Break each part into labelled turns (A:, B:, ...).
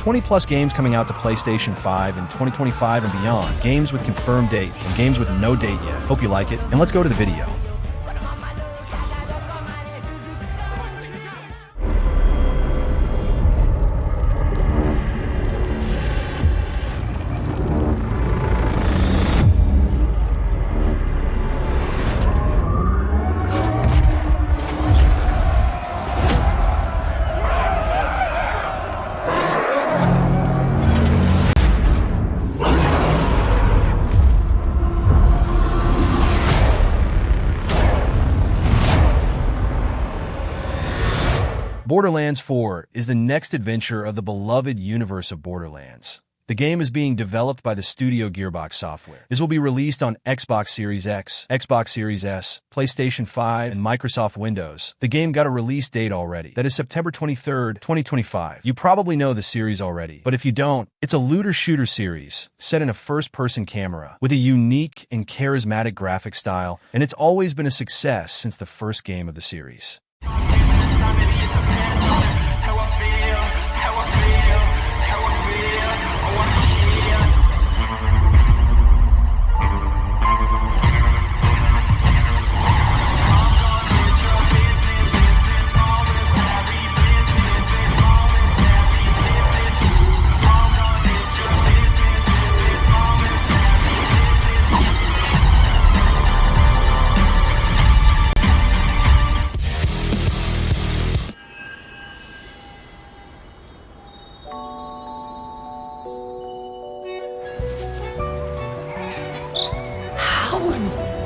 A: 20 plus games coming out to PlayStation 5 in 2025 and beyond. Games with confirmed date and games with no date yet. Hope you like it, and let's go to the video. Borderlands 4 is the next adventure of the beloved universe of Borderlands. The game is being developed by the studio Gearbox Software. This will be released on Xbox Series X, Xbox Series S, PlayStation 5, and Microsoft Windows. The game got a release date already. That is September 23rd, 2025. You probably know the series already, but if you don't, it's a looter-shooter series set in a first-person camera with a unique and charismatic graphic style, and it's always been a success since the first game of the series.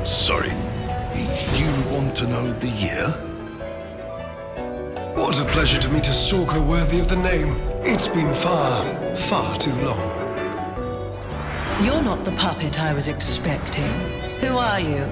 B: Sorry, you want to know the year?
C: What a pleasure to meet a stalker worthy of the name. It's been far, far too long.
D: You're not the puppet I was expecting. Who are you?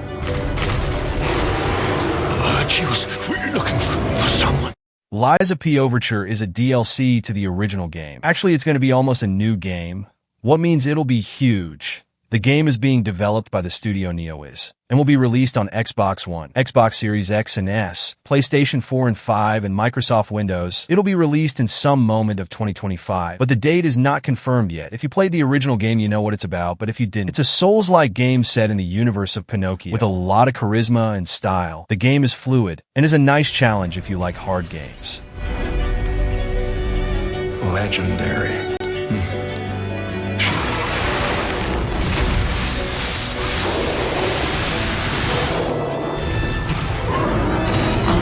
B: I heard she was looking for someone.
A: Liza P. Overture is a DLC to the original game. Actually, it's going to be almost a new game. What means it'll be huge. The game is being developed by the studio NeoWiz and will be released on Xbox One, Xbox Series X and S, PlayStation 4 and 5, and Microsoft Windows. It'll be released in some moment of 2025, but the date is not confirmed yet. If you played the original game, you know what it's about, but if you didn't, it's a Souls-like game set in the universe of Pinocchio with a lot of charisma and style. The game is fluid and is a nice challenge if you like hard games.
C: Legendary.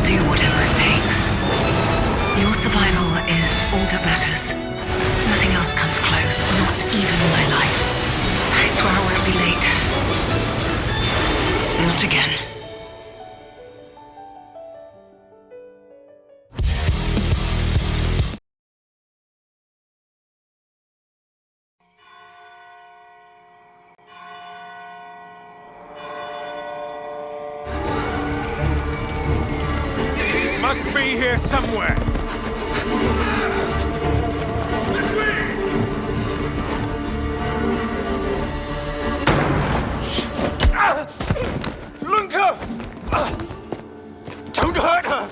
E: Do whatever it takes. Your survival is all that matters. Nothing else comes close, not even my life. I swear I won't be late. Not again.
F: Must be here somewhere. This way! Lunka! Don't hurt her!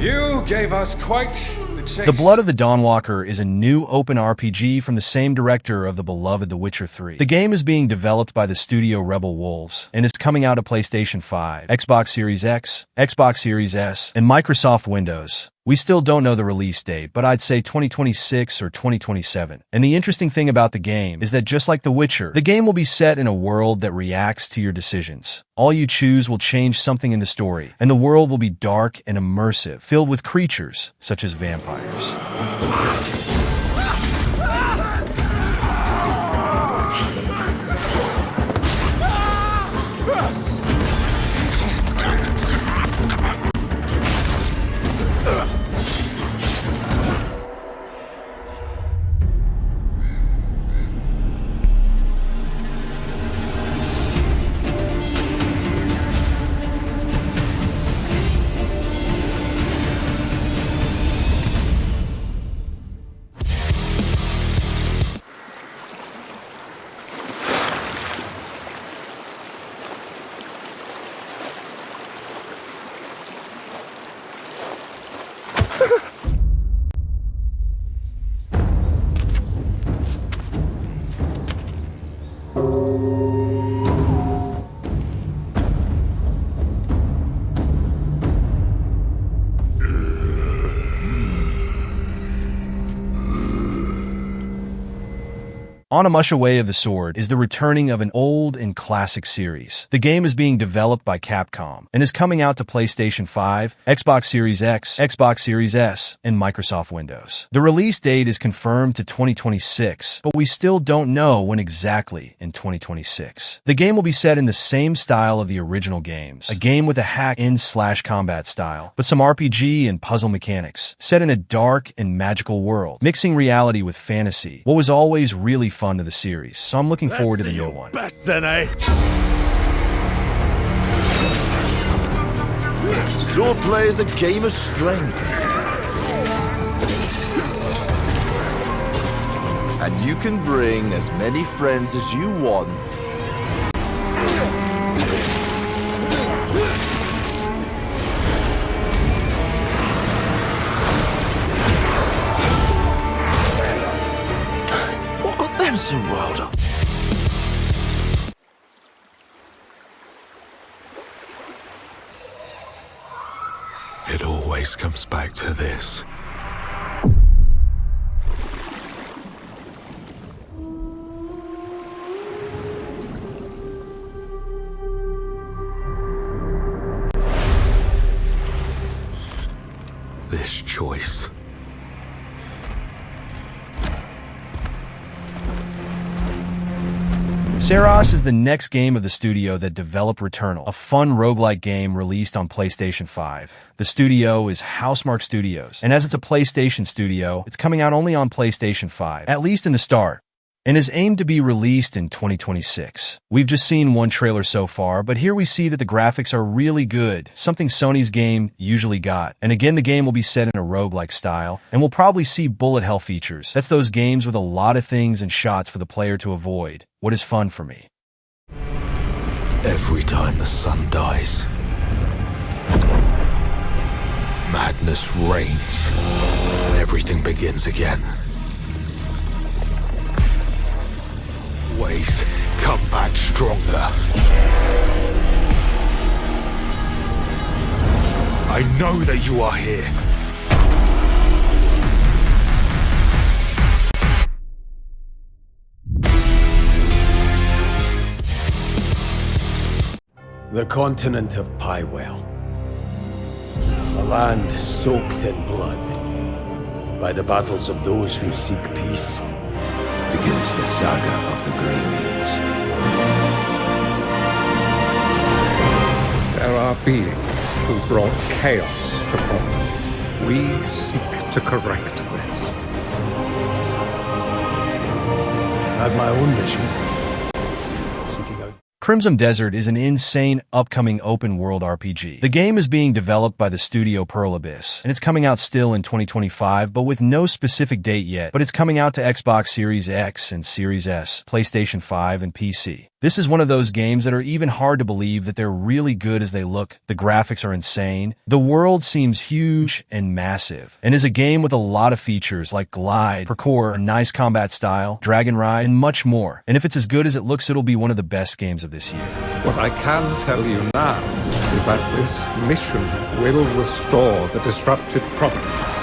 F: You gave us quite the chase.
A: The Blood of the Dawnwalker is a new open RPG from the same director of the beloved The Witcher 3. The game is being developed by the studio Rebel Wolves and is coming out at PlayStation 5, Xbox Series X, Xbox Series S, and Microsoft Windows. We still don't know the release date, but I'd say 2026 or 2027. And the interesting thing about the game is that just like The Witcher, the game will be set in a world that reacts to your decisions. All you choose will change something in the story, and the world will be dark and immersive, filled with creatures such as vampires. Onymusha Way of the Sword is the returning of an old and classic series. The game is being developed by Capcom and is coming out to PlayStation 5, Xbox Series X, Xbox Series S, and Microsoft Windows. The release date is confirmed to 2026, but we still don't know when exactly in 2026. The game will be set in the same style of the original games, a game with a hack-in/combat style, but some RPG and puzzle mechanics, set in a dark and magical world, mixing reality with fantasy. What was always really fun to the series, so I'm looking forward to the new one.
G: Best then, eh? Swordplay is a game of strength. And you can bring as many friends as you want. What got them so riled up?
B: It always comes back to this. This choice.
A: Saros is the next game of the studio that developed Returnal, a fun roguelike game released on PlayStation 5. The studio is Housemarque Studios, and as it's a PlayStation studio, it's coming out only on PlayStation 5, at least in the start, and is aimed to be released in 2026. We've just seen one trailer so far, but here we see that the graphics are really good, something Sony's game usually got. And again, the game will be set in a roguelike style, and we'll probably see bullet hell features. That's those games with a lot of things and shots for the player to avoid. What is fun for me?
B: Every time the sun dies, madness reigns, and everything begins again. Ways come back stronger. I know that you are here.
H: The continent of Pywell. A land soaked in blood. By the battles of those who seek peace, begins the saga of the Greymeans.
F: There are beings who brought chaos to Providence. We seek to correct this.
H: I have my own mission. Seeking out
A: Crimsom Desert is an insane, upcoming open-world RPG. The game is being developed by the studio Pearl Abyss, and it's coming out still in 2025, but with no specific date yet. But it's coming out to Xbox Series X and Series S, PlayStation 5, and PC. This is one of those games that are even hard to believe that they're really good as they look. The graphics are insane. The world seems huge and massive, and is a game with a lot of features like glide, parkour, a nice combat style, dragon ride, and much more. And if it's as good as it looks, it'll be one of the best games of this year.
F: What I can tell you now is that this mission will restore the disrupted Providence.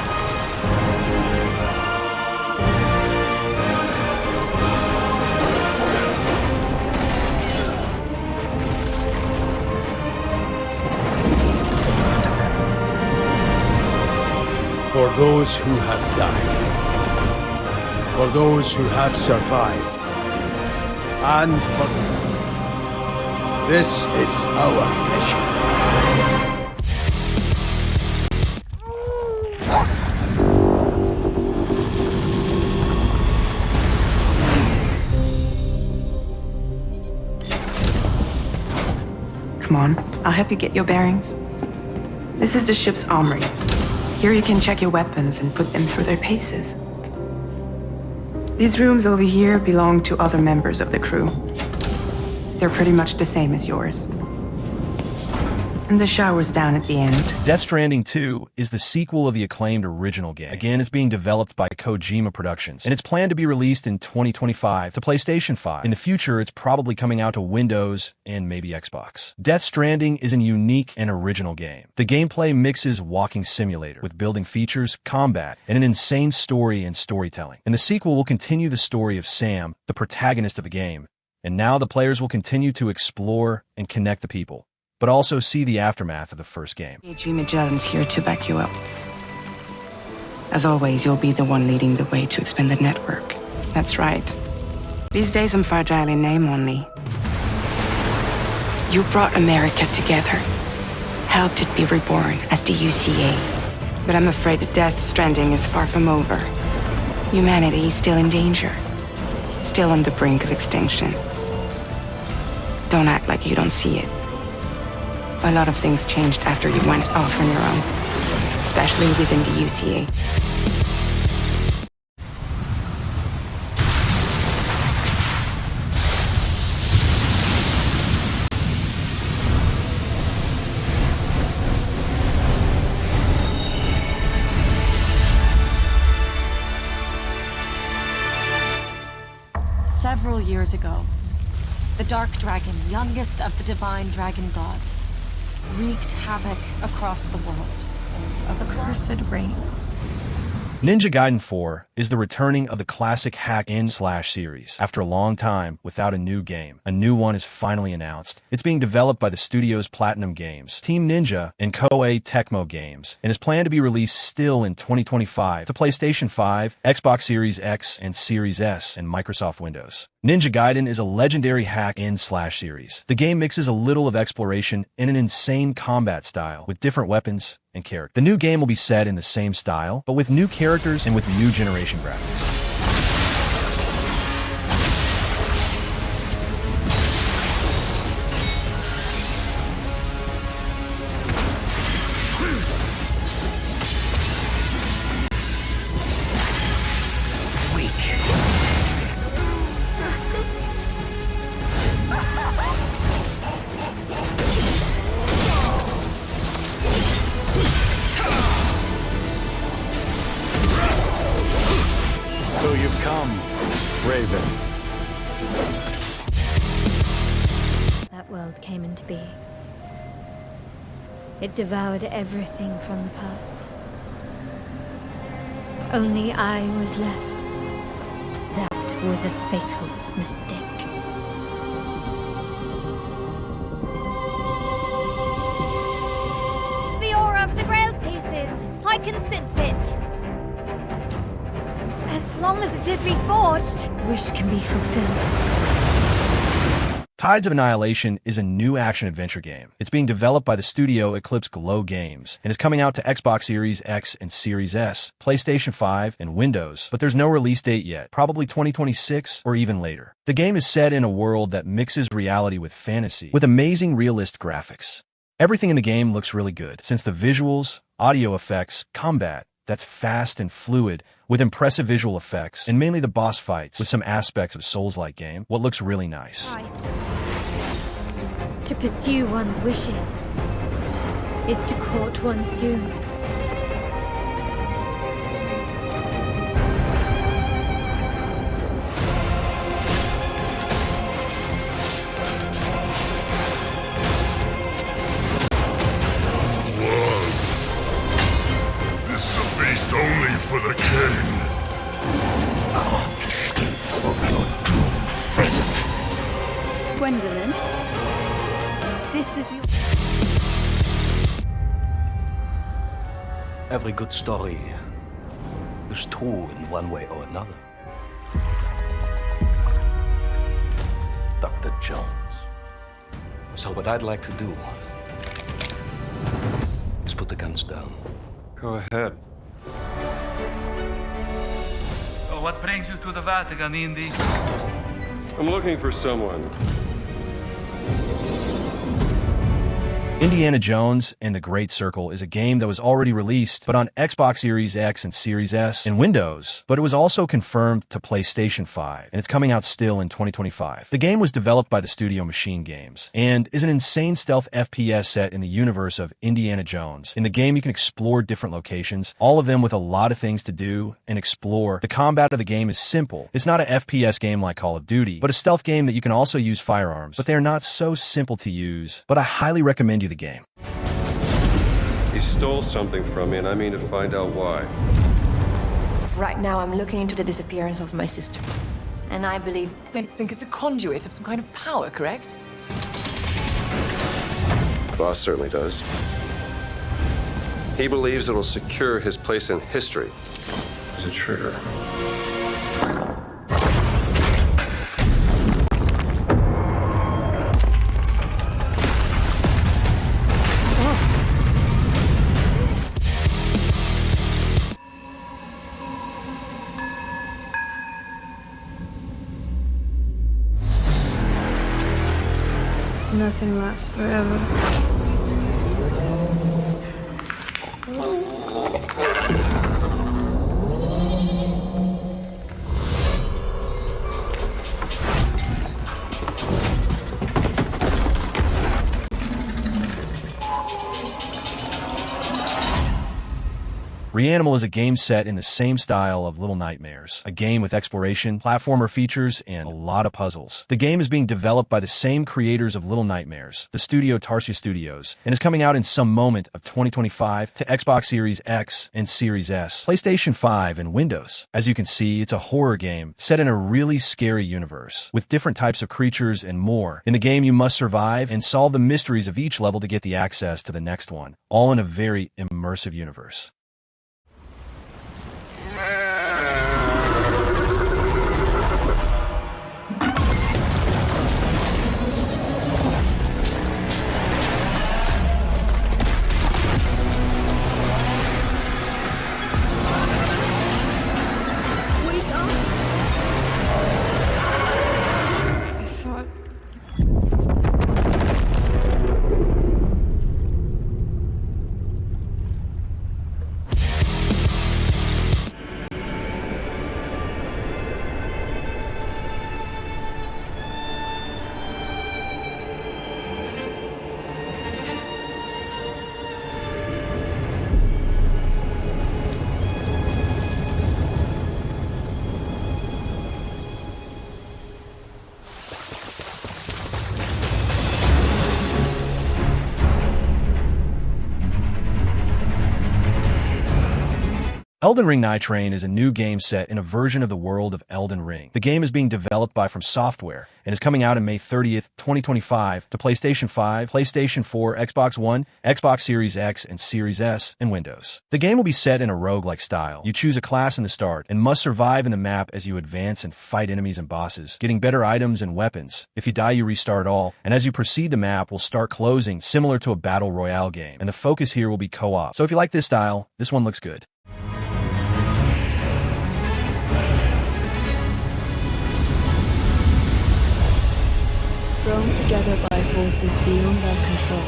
H: for those who have died, for those who have survived, and for... This is our mission.
I: Come on, I'll help you get your bearings. This is the ship's armory. Here you can check your weapons and put them through their paces. These rooms over here belong to other members of the crew. They're pretty much the same as yours. And the shower's down at the end.
A: Death Stranding 2 is the sequel of the acclaimed original game. Again, it's being developed by Kojima Productions, and it's planned to be released in 2025 to PlayStation 5. In the future, it's probably coming out to Windows and maybe Xbox. Death Stranding is a unique and original game. The gameplay mixes walking simulator with building features, combat, and an insane story and storytelling. And the sequel will continue the story of Sam, the protagonist of the game, and now the players will continue to explore and connect the people, but also see the aftermath of the first game.
I: H.V. Magellan's here to back you up. As always, you'll be the one leading the way to expand the network. That's right. These days I'm fragile in name only. You brought America together, helped it be reborn as the UCA. But I'm afraid Death Stranding is far from over. Humanity is still in danger, still on the brink of extinction. Don't act like you don't see it. A lot of things changed after you went off on your own, especially within the UCA.
J: Several years ago, the Dark Dragon, youngest of the divine dragon gods, wreaked havoc across the world of the cursed reign.
A: Ninja Gaiden 4 is the returning of the classic hack-and-slash series. After a long time without a new game, a new one is finally announced. It's being developed by the studio's Platinum Games, Team Ninja, and Koei Tecmo Games, and is planned to be released still in 2025 to PlayStation 5, Xbox Series X and Series S, and Microsoft Windows. Ninja Gaiden is a legendary hack-and-slash series. The game mixes a little of exploration and an insane combat style with different weapons and characters. The new game will be set in the same style, but with new characters and with new generation graphics.
G: So you've come, Raven.
K: That world came into being. It devoured everything from the past. Only I was left. That was a fatal mistake.
L: It's the aura of the Grail pieces. I can sense it. As long as it is reforged.
K: Wish can be fulfilled.
A: Tides of Annihilation is a new action-adventure game. It's being developed by the studio Eclipse Glow Games and is coming out to Xbox Series X and Series S, PlayStation 5, and Windows, but there's no release date yet, probably 2026 or even later. The game is set in a world that mixes reality with fantasy, with amazing realist graphics. Everything in the game looks really good, since the visuals, audio effects, combat, that's fast and fluid, with impressive visual effects, and mainly the boss fights, with some aspects of Souls-like game, what looks really nice.
K: To pursue one's wishes is to court one's doom.
B: Only for the king.
H: Can't escape from your doomed fate.
L: Gwendolyn, this is your...
M: Every good story is true in one way or another. Dr. Jones. So what I'd like to do is put the guns down.
F: Go ahead.
N: So what brings you to the Vatican, Indy?
F: I'm looking for someone.
A: Indiana Jones and the Great Circle is a game that was already released, but on Xbox Series X and Series S and Windows, but it was also confirmed to PlayStation 5, and it's coming out still in 2025. The game was developed by the studio Machine Games, and is an insane stealth FPS set in the universe of Indiana Jones. In the game, you can explore different locations, all of them with a lot of things to do and explore. The combat of the game is simple. It's not an FPS game like Call of Duty, but a stealth game that you can also use firearms, but they are not so simple to use. But I highly recommend you the game.
O: He stole something from me, and I mean to find out why.
P: Right now, I'm looking into the disappearance of my sister. And I believe...
Q: They think it's a conduit of some kind of power, correct?
O: Boss certainly does. He believes it'll secure his place in history. There's a trigger.
I: Nothing lasts forever.
A: Reanimal is a game set in the same style of Little Nightmares, a game with exploration, platformer features, and a lot of puzzles. The game is being developed by the same creators of Little Nightmares, the studio Tarsia Studios, and is coming out in some moment of 2025 to Xbox Series X and Series S, PlayStation 5, and Windows. As you can see, it's a horror game set in a really scary universe, with different types of creatures and more. In the game, you must survive and solve the mysteries of each level to get the access to the next one, all in a very immersive universe. Elden Ring Nightrein is a new game set in a version of the world of Elden Ring. The game is being developed by From Software and is coming out on May 30th, 2025 to PlayStation 5, PlayStation 4, Xbox One, Xbox Series X, and Series S, and Windows. The game will be set in a roguelike style. You choose a class in the start and must survive in the map as you advance and fight enemies and bosses, getting better items and weapons. If you die, you restart all, and as you proceed, the map will start closing, similar to a battle royale game, and the focus here will be co-op. So if you like this style, this one looks good.
R: Thrown together by forces beyond their control.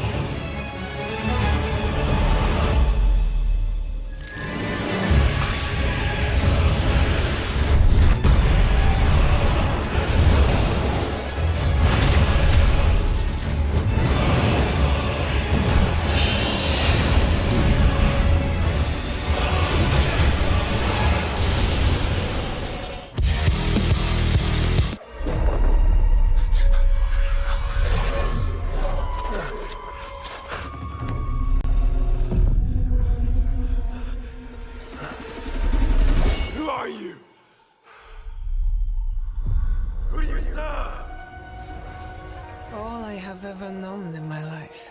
I: Ever known in my life.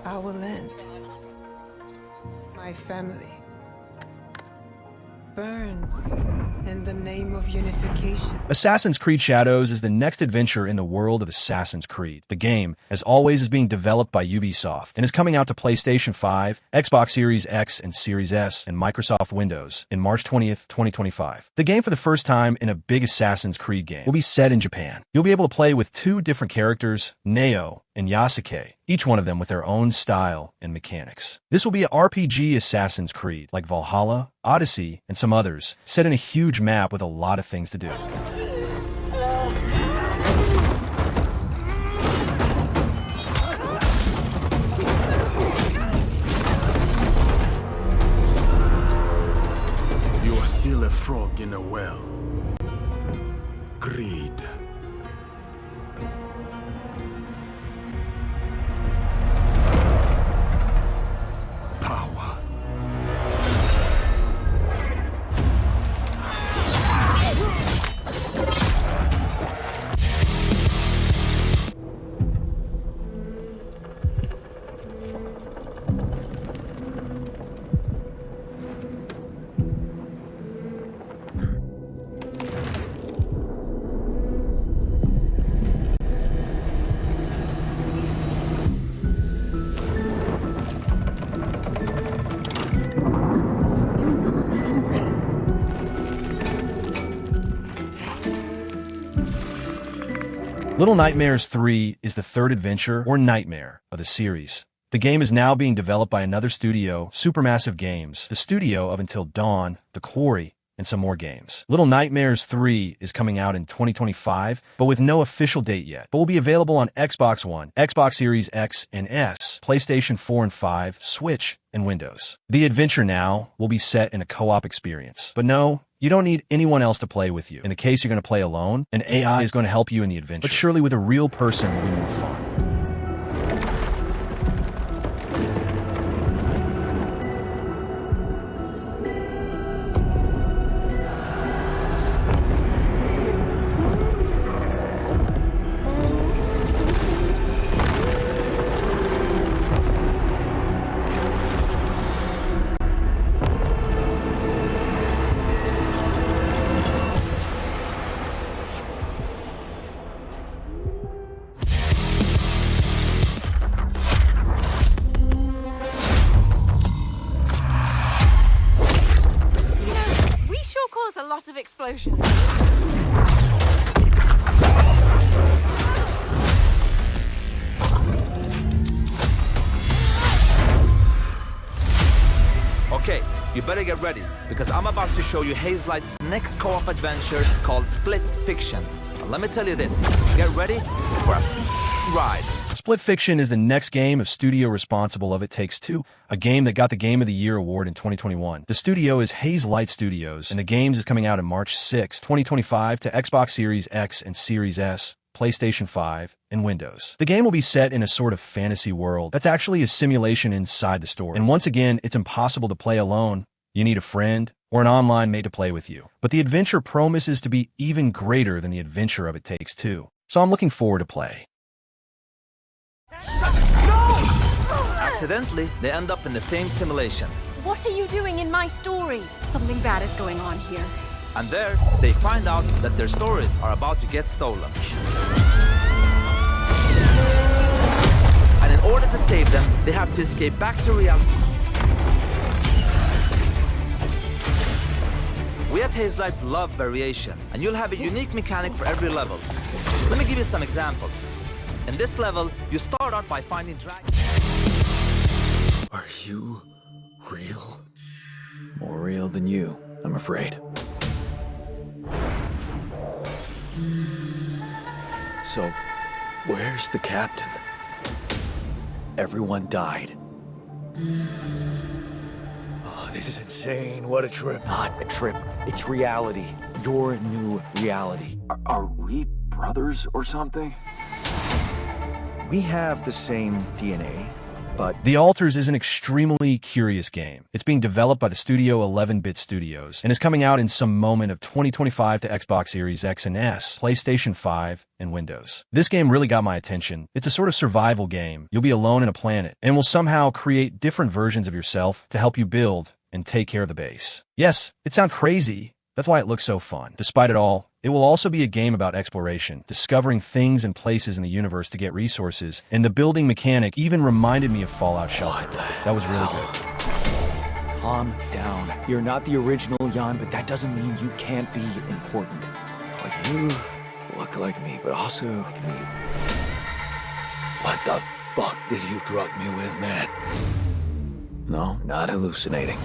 I: Our land. My family. Burns in the name of unification.
A: Assassin's Creed Shadows is the next adventure in the world of Assassin's Creed. The game, as always, is being developed by Ubisoft and is coming out to PlayStation 5, Xbox Series X and Series S, and Microsoft Windows in March 20th, 2025. The game, for the first time in a big Assassin's Creed game, will be set in Japan. You'll be able to play with two different characters, Neo and Yasuke, each one of them with their own style and mechanics. This will be an RPG Assassin's Creed, like Valhalla, Odyssey, and some others, set in a huge map with a lot of things to do.
S: You are still a frog in a well. Greed. Power.
A: Little Nightmares 3 is the third adventure, or nightmare, of the series. The game is now being developed by another studio, Supermassive Games, the studio of Until Dawn, The Quarry, and some more games. Little Nightmares 3 is coming out in 2025, but with no official date yet, but will be available on Xbox One, Xbox Series X and S, PlayStation 4 and 5, Switch, and Windows. The adventure now will be set in a co-op experience. But no, you don't need anyone else to play with you. In the case you're going to play alone, an AI is going to help you in the adventure. But surely with a real person will be more fun.
J: A lot of explosions.
G: Okay, you better get ready, because I'm about to show you Hazelight's next co-op adventure called Split Fiction. And let me tell you this, get ready for a ride.
A: Split Fiction is the next game of studio responsible of It Takes Two, a game that got the Game of the Year award in 2021. The studio is Hazelight Studios, and the games is coming out on March 6, 2025 to Xbox Series X and Series S, PlayStation 5, and Windows. The game will be set in a sort of fantasy world that's actually a simulation inside the story. And once again, it's impossible to play alone. You need a friend or an online mate to play with you. But the adventure promises to be even greater than the adventure of It Takes Two. So I'm looking forward to play.
G: Accidentally, they end up in the same simulation.
J: What are you doing in my story? Something bad is going on here.
G: And there, they find out that their stories are about to get stolen. And in order to save them, they have to escape back to reality. We at Hazelight love variation, and you'll have a unique mechanic for every level. Let me give you some examples. In this level, you start out by finding dragons.
T: Are you real? More real than you, I'm afraid. So, where's the captain? Everyone died. Oh, this is insane. What a trip.
M: Not a trip. It's reality. Your new reality.
T: Are we brothers or something? We have the same DNA, but...
A: The Alters is an extremely curious game. It's being developed by the studio 11-Bit Studios and is coming out in some moment of 2025 to Xbox Series X and S, PlayStation 5, and Windows. This game really got my attention. It's a sort of survival game. You'll be alone in a planet and will somehow create different versions of yourself to help you build and take care of the base. Yes, it sounds crazy. That's why it looks so fun. Despite it all, it will also be a game about exploration, discovering things and places in the universe to get resources, and the building mechanic even reminded me of Fallout Shelter. That was really good.
M: Calm down. You're not the original Jan, but that doesn't mean you can't be important.
T: Like you look like me, but also like me. What the fuck did you drug me with, man? No, not hallucinating.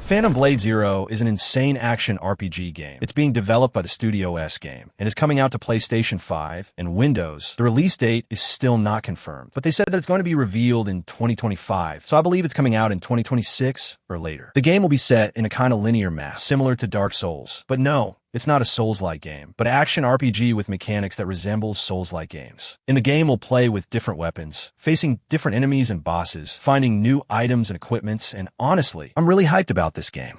A: Phantom Blade Zero is an insane action RPG game. It's being developed by the Studio S game and is coming out to PlayStation 5 and Windows. The release date is still not confirmed, but they said that it's going to be revealed in 2025, so I believe it's coming out in 2026 or later. The game will be set in a kind of linear map, similar to Dark Souls, but no, it's not a Souls-like game, but action RPG with mechanics that resembles Souls-like games. In the game, we'll play with different weapons, facing different enemies and bosses, finding new items and equipments, and honestly, I'm really hyped about this game.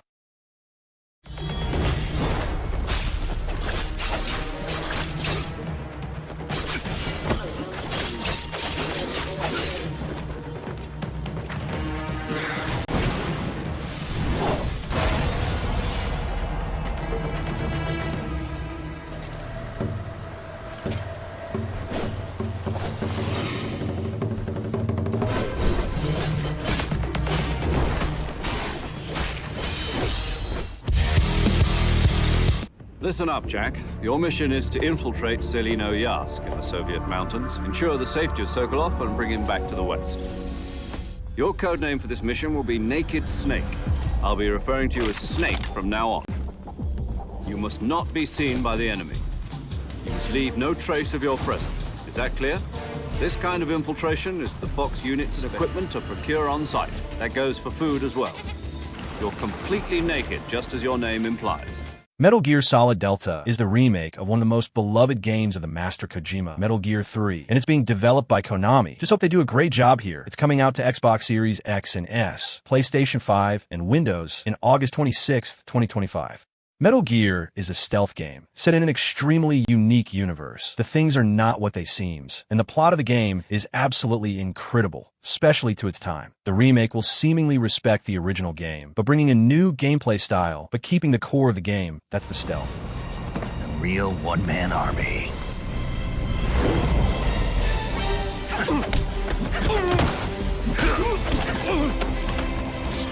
U: Listen up, Jack. Your mission is to infiltrate Selino Yask in the Soviet mountains, ensure the safety of Sokolov, and bring him back to the west. Your codename for this mission will be Naked Snake. I'll be referring to you as Snake from now on. You must not be seen by the enemy. You must leave no trace of your presence. Is that clear? This kind of infiltration is the Fox unit's equipment to procure on site. That goes for food as well. You're completely naked, just as your name implies.
A: Metal Gear Solid Delta is the remake of one of the most beloved games of the master Kojima, Metal Gear 3, and it's being developed by Konami. Just hope they do a great job here. It's coming out to Xbox Series X and S, PlayStation 5, and Windows in August 26th, 2025. Metal Gear is a stealth game, set in an extremely unique universe. The things are not what they seem, and the plot of the game is absolutely incredible, especially to its time. The remake will seemingly respect the original game, but bringing a new gameplay style, but keeping the core of the game, that's the stealth.
T: A real one-man army.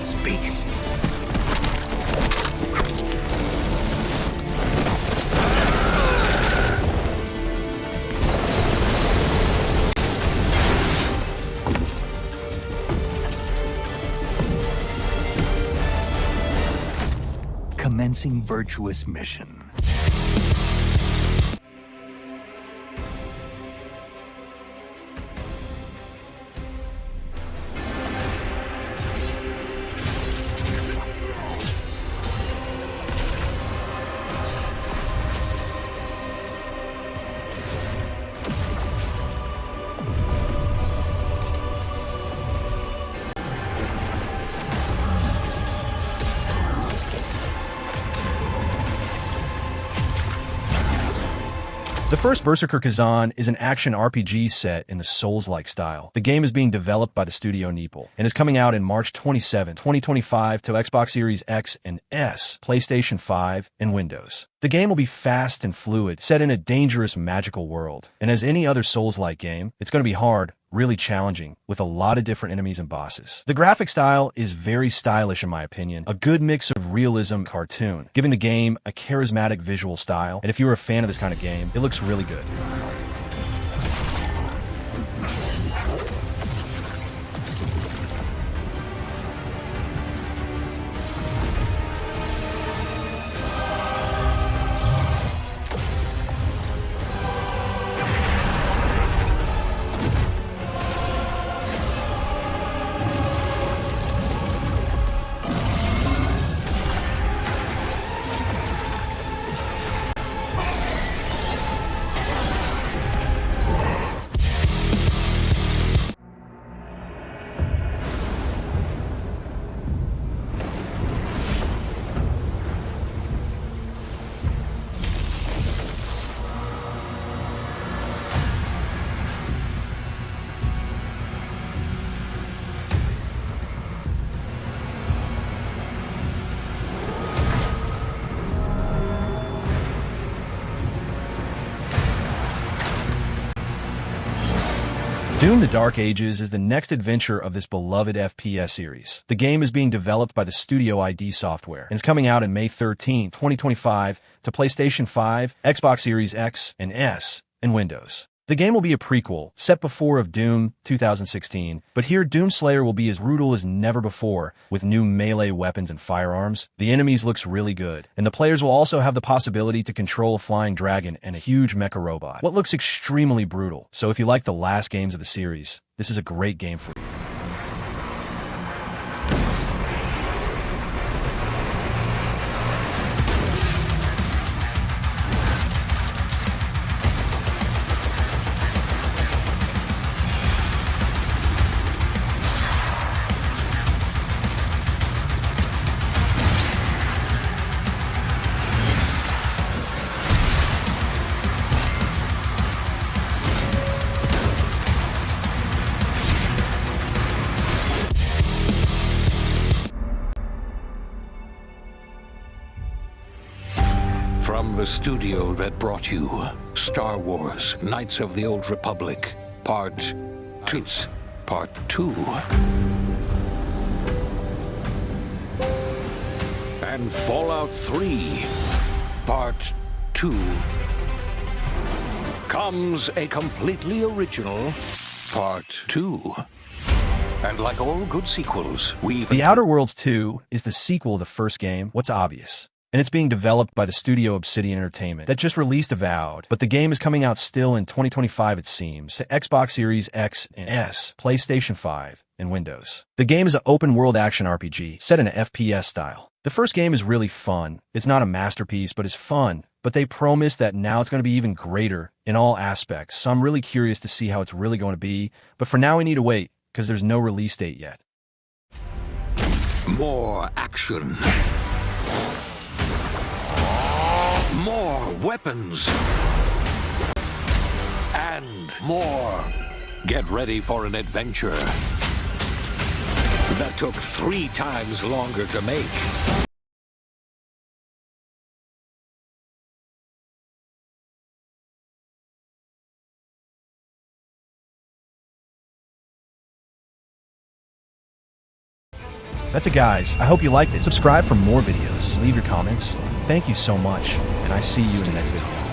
T: Speak. Commencing virtuous mission.
A: The first Berserker Khazan is an action RPG set in the Souls-like style. The game is being developed by the studio Neepal and is coming out in March 27, 2025 to Xbox Series X and S, PlayStation 5, and Windows. The game will be fast and fluid, set in a dangerous magical world. And as any other Souls-like game, it's going to be hard, really challenging, with a lot of different enemies and bosses. The graphic style is very stylish in my opinion, a good mix of realism and cartoon, giving the game a charismatic visual style, and if you're a fan of this kind of game, it looks really good. Doom: The Dark Ages is the next adventure of this beloved FPS series. The game is being developed by the studio ID Software and is coming out on May 13, 2025 to PlayStation 5, Xbox Series X and S, and Windows. The game will be a prequel, set before of Doom 2016, but here Doomslayer will be as brutal as never before, with new melee weapons and firearms. The enemies looks really good, and the players will also have the possibility to control a flying dragon and a huge mecha robot. What looks extremely brutal, so if you like the last games of the series, this is a great game for you.
B: From the studio that brought you Star Wars: Knights of the Old Republic, Part 2. And Fallout 3, Part 2. Comes a completely original Part 2. And like all good sequels,
A: The Outer Worlds 2 is the sequel to the first game, what's obvious. And it's being developed by the studio Obsidian Entertainment that just released Avowed, but the game is coming out still in 2025 it seems, to Xbox Series X and S, PlayStation 5, and Windows. The game is an open-world action RPG set in an FPS style. The first game is really fun. It's not a masterpiece, but it's fun. But they promise that now it's going to be even greater in all aspects, so I'm really curious to see how it's really going to be. But for now we need to wait, because there's no release date yet.
B: More action. More weapons. And more. Get ready for an adventure that took 3 times longer to make.
A: That's it, guys. I hope you liked it. Subscribe for more videos. Leave your comments. Thank you so much, and I see you in the next video.